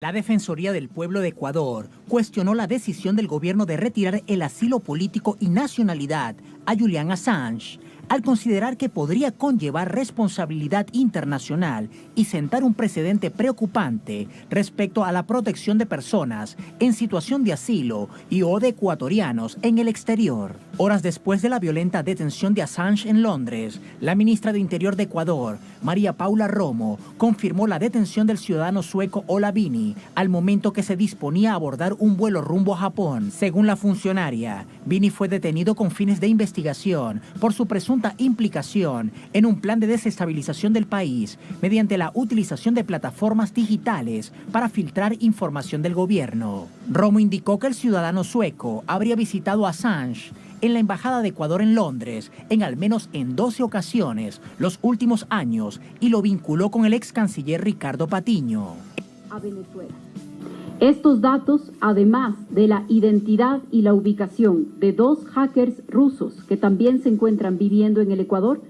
La Defensoría del Pueblo de Ecuador cuestionó la decisión del gobierno de retirar el asilo político y nacionalidad a Julian Assange, al considerar que podría conllevar responsabilidad internacional y sentar un precedente preocupante respecto a la protección de personas en situación de asilo y o de ecuatorianos en el exterior. Horas después de la violenta detención de Assange en Londres, la ministra de Interior de Ecuador, María Paula Romo, confirmó la detención del ciudadano sueco Ola Vini al momento que se disponía a abordar un vuelo rumbo a Japón. Según la funcionaria, Vini fue detenido con fines de investigación por su presunta implicación en un plan de desestabilización del país mediante la utilización de plataformas digitales para filtrar información del gobierno. Romo indicó que el ciudadano sueco habría visitado a Assange en la Embajada de Ecuador en Londres en al menos 12 ocasiones los últimos años y lo vinculó con el ex canciller Ricardo Patiño. A Venezuela. Estos datos, además de la identidad y la ubicación de 2 hackers rusos que también se encuentran viviendo en el Ecuador,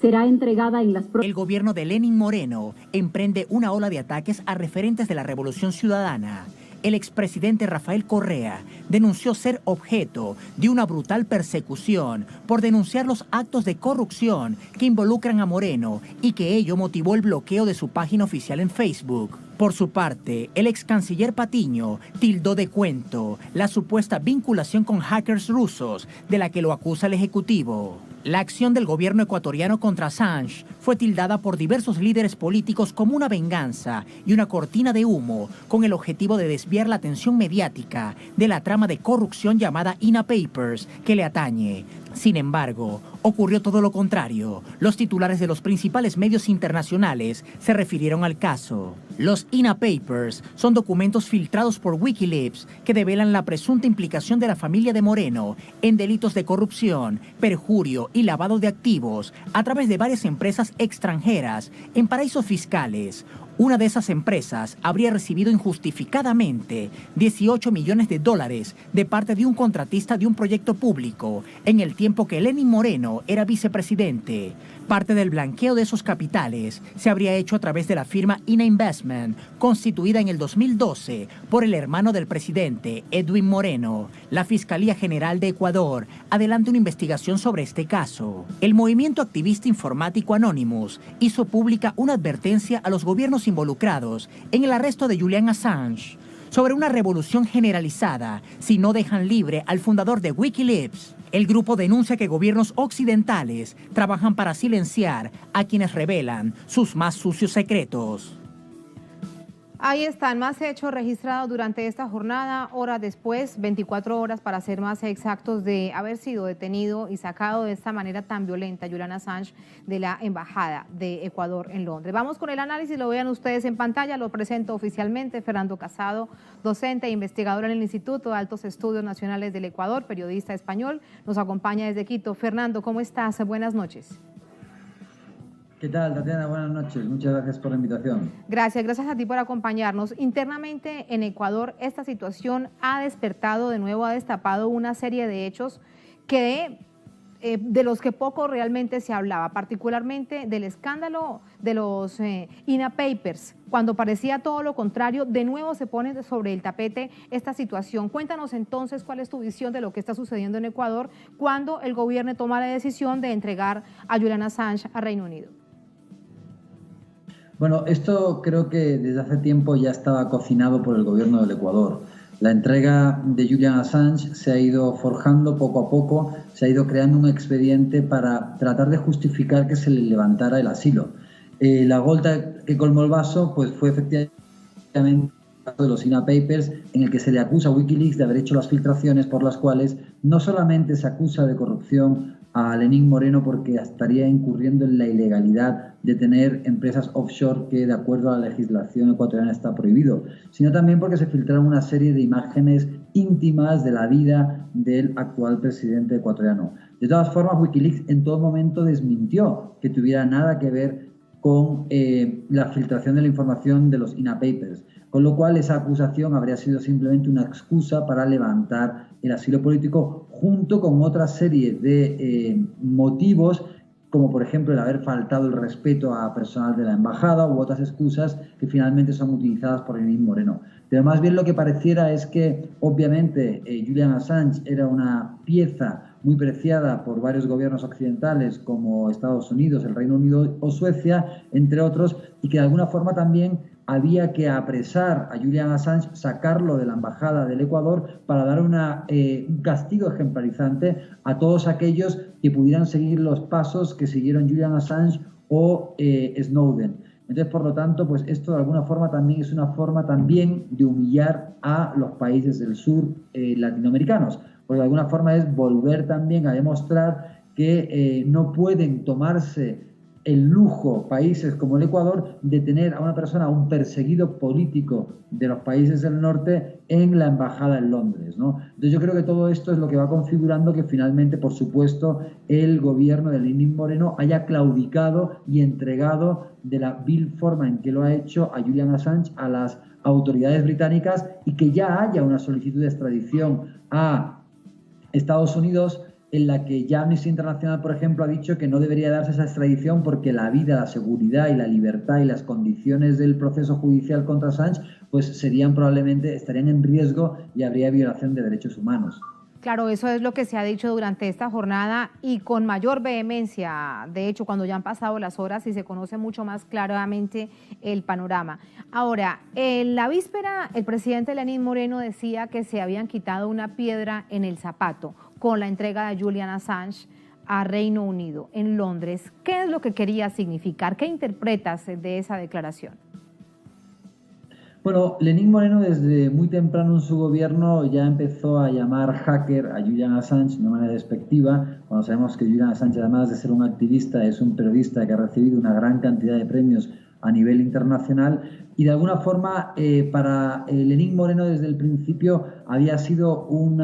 será entregada en las próximas... El gobierno de Lenín Moreno emprende una ola de ataques a referentes de la Revolución Ciudadana. El expresidente Rafael Correa denunció ser objeto de una brutal persecución por denunciar los actos de corrupción que involucran a Moreno y que ello motivó el bloqueo de su página oficial en Facebook. Por su parte, el ex canciller Patiño tildó de cuento la supuesta vinculación con hackers rusos de la que lo acusa el Ejecutivo. La acción del gobierno ecuatoriano contra Assange fue tildada por diversos líderes políticos como una venganza y una cortina de humo con el objetivo de desviar la atención mediática de la trama de corrupción llamada INA Papers que le atañe. Sin embargo, ocurrió todo lo contrario. Los titulares de los principales medios internacionales se refirieron al caso. Los INA Papers son documentos filtrados por Wikileaks que develan la presunta implicación de la familia de Moreno en delitos de corrupción, perjurio y lavado de activos a través de varias empresas extranjeras en paraísos fiscales. Una de esas empresas habría recibido injustificadamente 18 millones de dólares de parte de un contratista de un proyecto público en el tiempo que Lenín Moreno era vicepresidente. Parte del blanqueo de esos capitales se habría hecho a través de la firma INA Investment, constituida en el 2012 por el hermano del presidente, Edwin Moreno. La Fiscalía General de Ecuador adelanta una investigación sobre este caso. El movimiento activista informático Anonymous hizo pública una advertencia a los gobiernos involucrados en el arresto de Julian Assange sobre una revolución generalizada si no dejan libre al fundador de Wikileaks. El grupo denuncia que gobiernos occidentales trabajan para silenciar a quienes revelan sus más sucios secretos. Ahí están más hechos registrados durante esta jornada, horas después, 24 horas para ser más exactos, de haber sido detenido y sacado de esta manera tan violenta Julian Assange de la Embajada de Ecuador en Londres. Vamos con el análisis, lo vean ustedes en pantalla, lo presento oficialmente. Fernando Casado, docente e investigador en el Instituto de Altos Estudios Nacionales del Ecuador, periodista español, nos acompaña desde Quito. Fernando, ¿cómo estás? Buenas noches. ¿Qué tal, Tatiana? Buenas noches. Muchas gracias por la invitación. Gracias a ti por acompañarnos. Internamente en Ecuador, esta situación ha despertado de nuevo, ha destapado una serie de hechos que de los que poco realmente se hablaba, particularmente del escándalo de los INA Papers. Cuando parecía todo lo contrario, de nuevo se pone sobre el tapete esta situación. Cuéntanos entonces cuál es tu visión de lo que está sucediendo en Ecuador cuando el gobierno toma la decisión de entregar a Julian Assange a Reino Unido. Bueno, esto creo que desde hace tiempo ya estaba cocinado por el gobierno del Ecuador. La entrega de Julian Assange se ha ido forjando poco a poco, se ha ido creando un expediente para tratar de justificar que se le levantara el asilo. La gota que colmó el vaso pues fue efectivamente el caso de los INA Papers, en el que se le acusa a Wikileaks de haber hecho las filtraciones por las cuales no solamente se acusa de corrupción a Lenín Moreno porque estaría incurriendo en la ilegalidad de tener empresas offshore que de acuerdo a la legislación ecuatoriana está prohibido, sino también porque se filtraron una serie de imágenes íntimas de la vida del actual presidente ecuatoriano. De todas formas, Wikileaks en todo momento desmintió que tuviera nada que ver con la filtración de la información de los INA Papers, con lo cual esa acusación habría sido simplemente una excusa para levantar el asilo político junto con otra serie de motivos como por ejemplo el haber faltado el respeto a personal de la embajada u otras excusas que finalmente son utilizadas por Lenín Moreno. Pero más bien lo que pareciera es que, obviamente, Julian Assange era una pieza muy preciada por varios gobiernos occidentales como Estados Unidos, el Reino Unido o Suecia, entre otros, y que de alguna forma también había que apresar a Julian Assange, sacarlo de la embajada del Ecuador para dar un castigo ejemplarizante a todos aquellos que pudieran seguir los pasos que siguieron Julian Assange o Snowden. Entonces, por lo tanto, pues esto de alguna forma también es una forma también de humillar a los países del sur latinoamericanos, porque de alguna forma es volver también a demostrar que no pueden tomarse el lujo, países como el Ecuador, de tener a una persona, a un perseguido político de los países del norte en la embajada en Londres, ¿no? Entonces yo creo que todo esto es lo que va configurando que finalmente, por supuesto, el gobierno de Lenín Moreno haya claudicado y entregado de la vil forma en que lo ha hecho a Julian Assange a las autoridades británicas y que ya haya una solicitud de extradición a Estados Unidos, en la que ya Amnistía Internacional, por ejemplo, ha dicho que no debería darse esa extradición porque la vida, la seguridad y la libertad y las condiciones del proceso judicial contra Assange pues estarían en riesgo y habría violación de derechos humanos. Claro, eso es lo que se ha dicho durante esta jornada y con mayor vehemencia, de hecho, cuando ya han pasado las horas y se conoce mucho más claramente el panorama. Ahora, en la víspera, el presidente Lenín Moreno decía que se habían quitado una piedra en el zapato con la entrega de Julian Assange a Reino Unido, en Londres. ¿Qué es lo que quería significar? ¿Qué interpretas de esa declaración? Bueno, Lenín Moreno desde muy temprano en su gobierno ya empezó a llamar hacker a Julian Assange de una manera despectiva, cuando sabemos que Julian Assange, además de ser un activista, es un periodista que ha recibido una gran cantidad de premios a nivel internacional y de alguna forma para Lenín Moreno desde el principio había sido un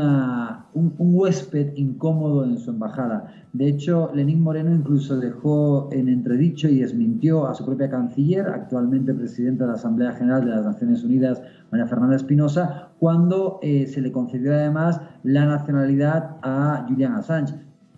huésped incómodo en su embajada. De hecho, Lenín Moreno incluso dejó en entredicho y desmintió a su propia canciller, actualmente presidenta de la Asamblea General de las Naciones Unidas, María Fernanda Espinosa, cuando se le concedió además la nacionalidad a Julian Assange.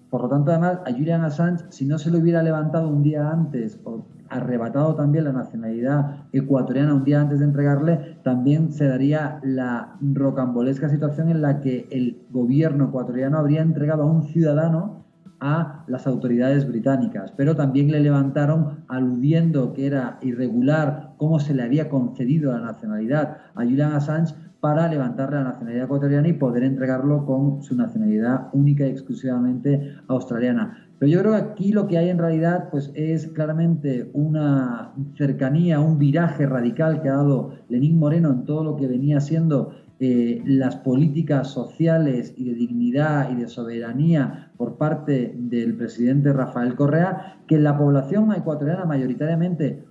Por lo tanto, además, a Julian Assange, si no se le hubiera levantado un día antes o arrebatado también la nacionalidad ecuatoriana un día antes de entregarle, también se daría la rocambolesca situación en la que el gobierno ecuatoriano habría entregado a un ciudadano a las autoridades británicas, pero también le levantaron aludiendo que era irregular cómo se le había concedido la nacionalidad a Julian Assange para levantarle la nacionalidad ecuatoriana y poder entregarlo con su nacionalidad única y exclusivamente australiana. Pero yo creo que aquí lo que hay en realidad pues, es claramente una cercanía, un viraje radical que ha dado Lenín Moreno en todo lo que venía siendo las políticas sociales y de dignidad y de soberanía por parte del presidente Rafael Correa, que la población ecuatoriana mayoritariamente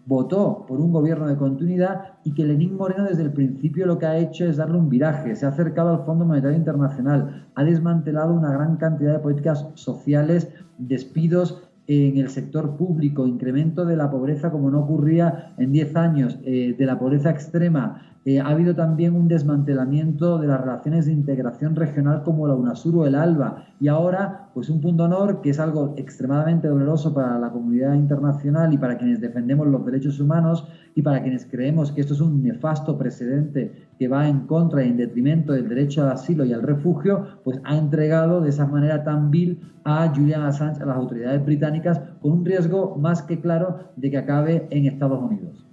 votó por un gobierno de continuidad y que Lenín Moreno desde el principio lo que ha hecho es darle un viraje, se ha acercado al Fondo Monetario Internacional, ha desmantelado una gran cantidad de políticas sociales, despidos en el sector público, incremento de la pobreza como no ocurría en 10 años, de la pobreza extrema. Ha habido también un desmantelamiento de las relaciones de integración regional como la UNASUR o el ALBA. Y ahora, pues un punto honor, que es algo extremadamente doloroso para la comunidad internacional y para quienes defendemos los derechos humanos y para quienes creemos que esto es un nefasto precedente que va en contra y en detrimento del derecho al asilo y al refugio, pues ha entregado de esa manera tan vil a Julian Assange a las autoridades británicas con un riesgo más que claro de que acabe en Estados Unidos.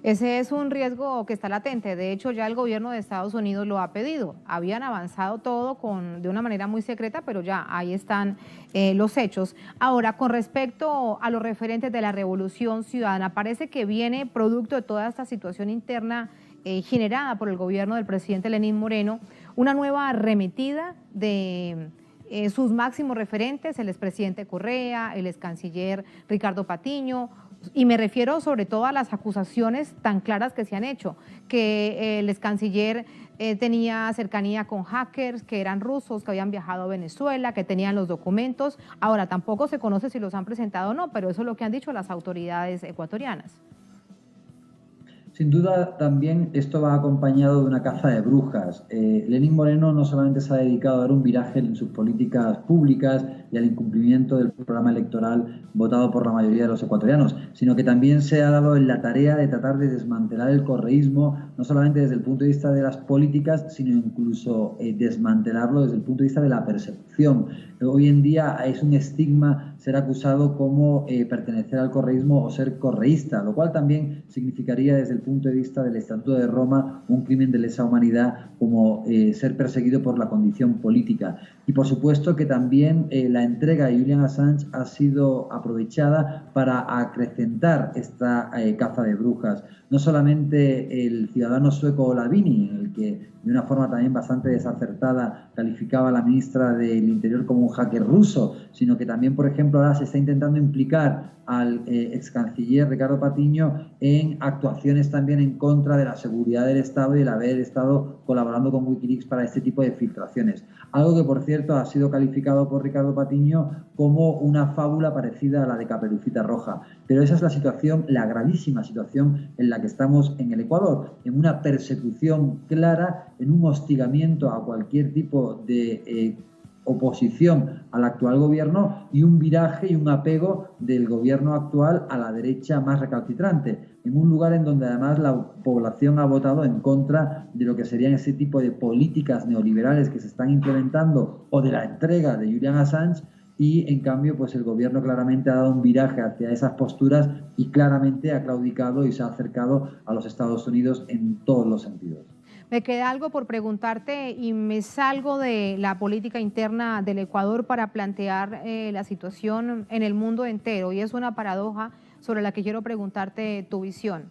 Ese es un riesgo que está latente. De hecho, ya el gobierno de Estados Unidos lo ha pedido. Habían avanzado todo de una manera muy secreta, pero ya ahí están los hechos. Ahora, con respecto a los referentes de la Revolución Ciudadana, parece que viene producto de toda esta situación interna generada por el gobierno del presidente Lenín Moreno, una nueva arremetida de sus máximos referentes, el expresidente Correa, el excanciller Ricardo Patiño, y me refiero sobre todo a las acusaciones tan claras que se han hecho, que el excanciller tenía cercanía con hackers, que eran rusos, que habían viajado a Venezuela, que tenían los documentos. Ahora, tampoco se conoce si los han presentado o no, pero eso es lo que han dicho las autoridades ecuatorianas. Sin duda, también esto va acompañado de una caza de brujas. Lenín Moreno no solamente se ha dedicado a dar un viraje en sus políticas públicas y al incumplimiento del programa electoral votado por la mayoría de los ecuatorianos, sino que también se ha dado en la tarea de tratar de desmantelar el correísmo, no solamente desde el punto de vista de las políticas, sino incluso desmantelarlo desde el punto de vista de la persecución. Hoy en día es un estigma ser acusado como pertenecer al correísmo o ser correísta, lo cual también significaría desde el punto de vista del Estatuto de Roma un crimen de lesa humanidad como ser perseguido por la condición política. Y por supuesto que también la entrega de Julian Assange ha sido aprovechada para acrecentar esta caza de brujas. No solamente el ciudadano sueco Olavini, en el que de una forma también bastante desacertada calificaba a la ministra del Interior como un hacker ruso, sino que también, por ejemplo, ahora se está intentando implicar al ex canciller Ricardo Patiño en actuaciones también en contra de la seguridad del Estado y el haber estado colaborando con Wikileaks para este tipo de filtraciones. Algo que, por cierto, ha sido calificado por Ricardo Patiño como una fábula parecida a la de Caperucita Roja. Pero esa es la situación, la gravísima situación en la que estamos en el Ecuador, en una persecución clara, en un hostigamiento a cualquier tipo de oposición al actual gobierno y un viraje y un apego del gobierno actual a la derecha más recalcitrante, en un lugar en donde además la población ha votado en contra de lo que serían ese tipo de políticas neoliberales que se están implementando o de la entrega de Julian Assange, y en cambio pues el gobierno claramente ha dado un viraje hacia esas posturas y claramente ha claudicado y se ha acercado a los Estados Unidos en todos los sentidos. Me queda algo por preguntarte y me salgo de la política interna del Ecuador para plantear la situación en el mundo entero, y es una paradoja sobre la que quiero preguntarte tu visión.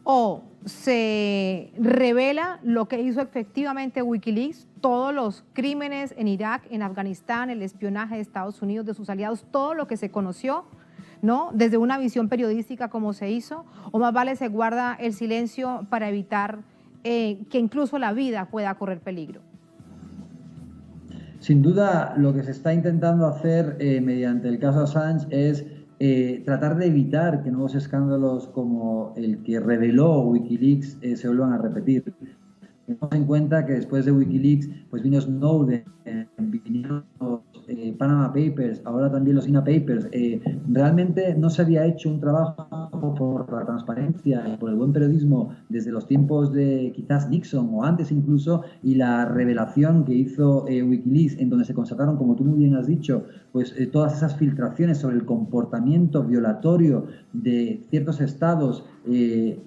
O se revela lo que hizo efectivamente Wikileaks, todos los crímenes en Irak, en Afganistán, el espionaje de Estados Unidos, de sus aliados, todo lo que se conoció, ¿no?, desde una visión periodística como se hizo, o más vale se guarda el silencio para evitar que incluso la vida pueda correr peligro. Sin duda, lo que se está intentando hacer mediante el caso Assange es tratar de evitar que nuevos escándalos como el que reveló Wikileaks se vuelvan a repetir. Tenemos en cuenta que después de Wikileaks pues vino Snowden, vinieron los Panama Papers, ahora también los INA Papers. Realmente no se había hecho un trabajo por la transparencia y por el buen periodismo desde los tiempos de quizás Nixon o antes incluso, y la revelación que hizo Wikileaks, en donde se constataron, como tú muy bien has dicho, pues todas esas filtraciones sobre el comportamiento violatorio de ciertos estados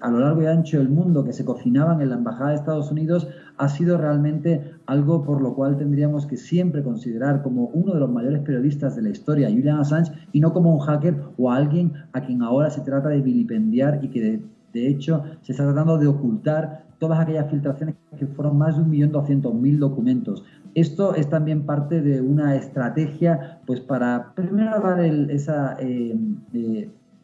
a lo largo y ancho del mundo que se cocinaban en la Embajada de Estados Unidos, ha sido realmente algo por lo cual tendríamos que siempre considerar como uno de los mayores periodistas de la historia, Julian Assange, y no como un hacker o alguien a quien ahora se trata de vilipendiar y que de hecho se está tratando de ocultar todas aquellas filtraciones que fueron más de 1.200.000 documentos. Esto es también parte de una estrategia pues para primero dar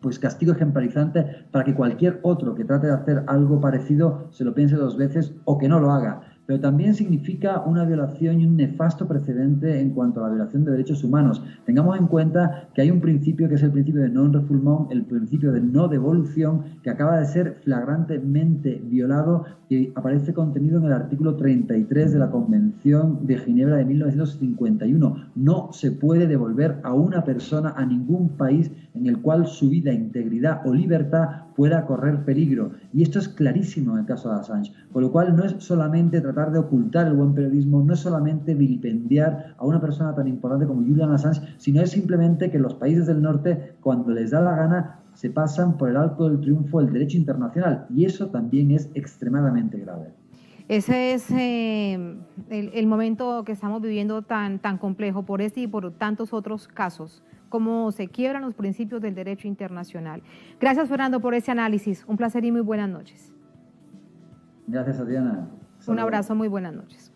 pues castigo ejemplarizante para que cualquier otro que trate de hacer algo parecido se lo piense dos veces o que no lo haga. Pero también significa una violación y un nefasto precedente en cuanto a la violación de derechos humanos. Tengamos en cuenta que hay un principio que es el principio de non-refoulement, el principio de no devolución, que acaba de ser flagrantemente violado, que aparece contenido en el artículo 33 de la Convención de Ginebra de 1951. No se puede devolver a una persona a ningún país en el cual su vida, integridad o libertad pueda correr peligro. Y esto es clarísimo en el caso de Assange. Con lo cual no es solamente tratar de ocultar el buen periodismo, no es solamente vilipendiar a una persona tan importante como Julian Assange, sino es simplemente que los países del norte, cuando les da la gana, se pasan por el arco del triunfo del derecho internacional. Y eso también es extremadamente grave. Ese es el momento que estamos viviendo tan complejo por este y por tantos otros casos, cómo se quiebran los principios del derecho internacional. Gracias, Fernando, por ese análisis. Un placer y muy buenas noches. Gracias, Adriana. Un abrazo, muy buenas noches.